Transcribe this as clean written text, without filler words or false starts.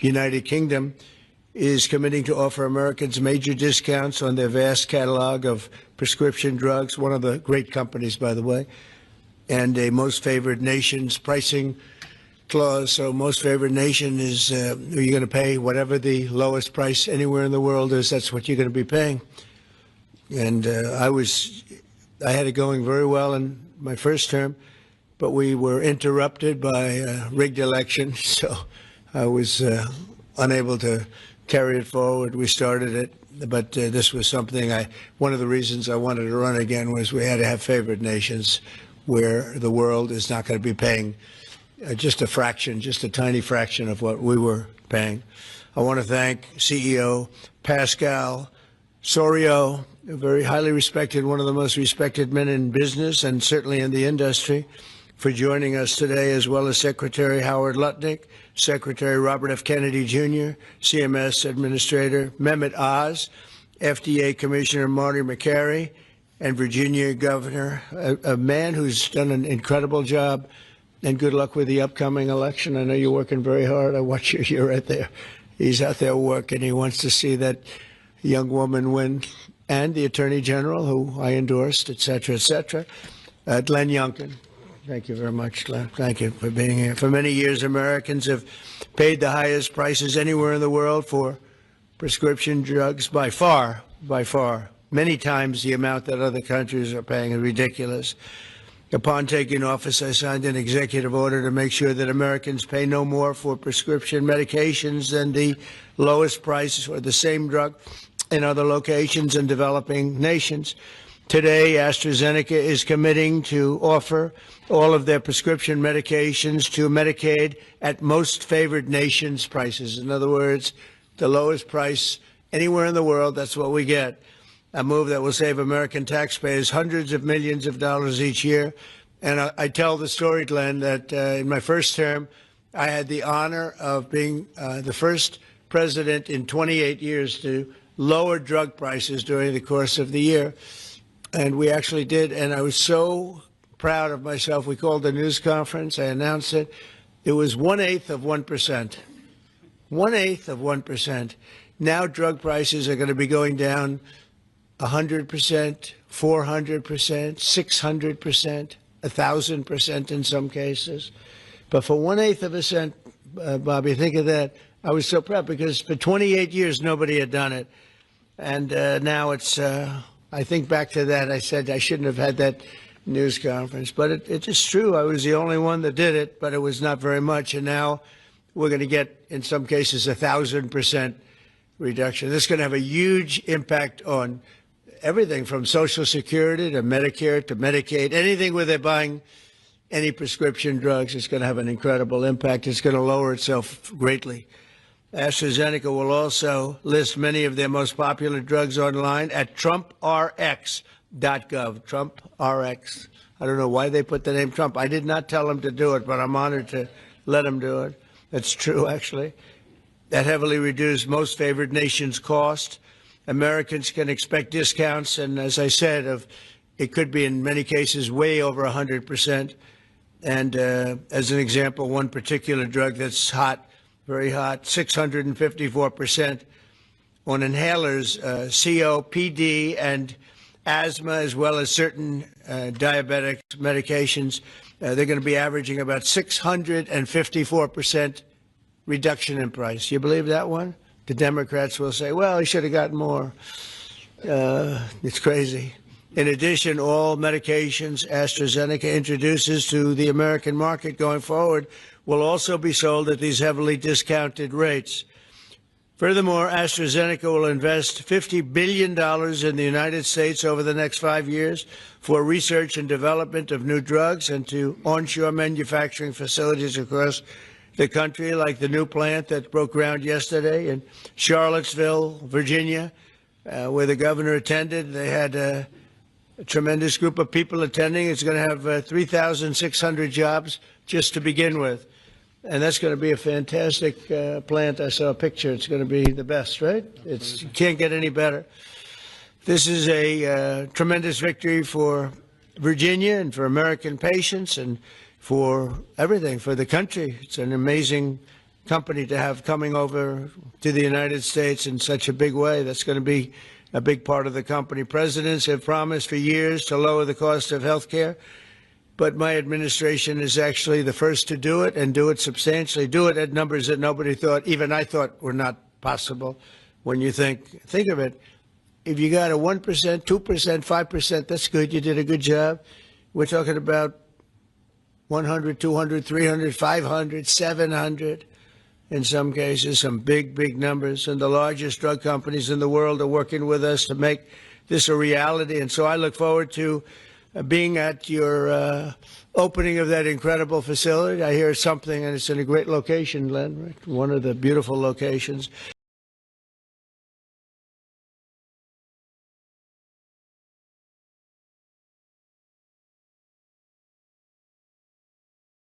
United Kingdom is committing to offer Americans major discounts on their vast catalog of prescription drugs, one of the great companies, by the way, and a most favored nation's pricing clause. So most favored nation is you're going to pay whatever the lowest price anywhere in the world is. That's what you're going to be paying. And I had it going very well in my first term, but we were interrupted by a rigged election, so I was unable to carry it forward. We started it, but this was something one of the reasons I wanted to run again was we had to have favored nations where the world is not going to be paying just a fraction, just a tiny fraction of what we were paying. I want to thank CEO Pascal Soriot, a very highly respected, one of the most respected men in business and certainly in the industry, for joining us today, as well as Secretary Howard Lutnick, Secretary Robert F. Kennedy Jr., CMS Administrator Mehmet Oz, FDA Commissioner Marty McCary, and Virginia Governor, a man who's done an incredible job. And good luck with the upcoming election. I know you're working very hard. I watch you. You're right there. He's out there working. He wants to see that young woman win, and the Attorney General, who I endorsed, et cetera, et cetera. Glenn Youngkin. Thank you very much, Glenn. Thank you for being here. For many years, Americans have paid the highest prices anywhere in the world for prescription drugs, by far, many times the amount that other countries are paying is ridiculous. Upon taking office, I signed an executive order to make sure that Americans pay no more for prescription medications than the lowest price or the same drug in other locations in developing nations. Today, AstraZeneca is committing to offer all of their prescription medications to Medicaid at most favored nations prices. In other words, the lowest price anywhere in the world, that's what we get. A move that will save American taxpayers hundreds of millions of dollars each year. And I tell the story, Glenn, that in my first term, I had the honor of being the first president in 28 years to lower drug prices during the course of the year. And we actually did. And I was so proud of myself. We called a news conference. I announced it. It was 1/8 of 1%. 1/8 of 1%. Now drug prices are going to be going down 100%, 400%, 600%, 1,000% in some cases. But for 1/8 of a cent, Bobby, think of that. I was so proud because for 28 years, nobody had done it. And now it's, I think back to that, I said I shouldn't have had that news conference. But it's just true. I was the only one that did it, but it was not very much. And now we're going to get, in some cases, 1,000% reduction. This is going to have a huge impact on everything from Social Security to Medicare to Medicaid, anything where they're buying any prescription drugs. It's going to have an incredible impact. It's going to lower itself greatly. AstraZeneca will also list many of their most popular drugs online at TrumpRx.gov. TrumpRx. I don't know why they put the name Trump. I did not tell them to do it, but I'm honored to let them do it. That's true, actually. That heavily reduced most favored nations cost. Americans can expect discounts, and as I said, it could be in many cases way over 100%. And as an example, one particular drug that's hot, very hot, 654% on inhalers, COPD and asthma, as well as certain diabetic medications. They're going to be averaging about 654% reduction in price. You believe that one? The Democrats will say, well, he should have gotten more. It's crazy. In addition, all medications AstraZeneca introduces to the American market going forward will also be sold at these heavily discounted rates. Furthermore, AstraZeneca will invest $50 billion in the United States over the next 5 years for research and development of new drugs and to onshore manufacturing facilities across the country, like the new plant that broke ground yesterday in Charlottesville, Virginia, where the governor attended. They had a tremendous group of people attending. It's going to have 3,600 jobs just to begin with. And that's going to be a fantastic plant. I saw a picture. It's going to be the best, right? You can't get any better. This is a tremendous victory for Virginia and for American patients and for everything, for the country. It's an amazing company to have coming over to the United States in such a big way. That's going to be a big part of the company. Presidents have promised for years to lower the cost of health care, but my administration is actually the first to do it and do it substantially, do it at numbers that nobody thought, even I thought, were not possible. When you think of it, if you got a 1%, 2%, 5%, that's good. You did a good job. We're talking about 100, 200, 300, 500, 700. In some cases, some big, big numbers. And the largest drug companies in the world are working with us to make this a reality. And so I look forward to being at your opening of that incredible facility. I hear something, and it's in a great location, Len, right? One of the beautiful locations.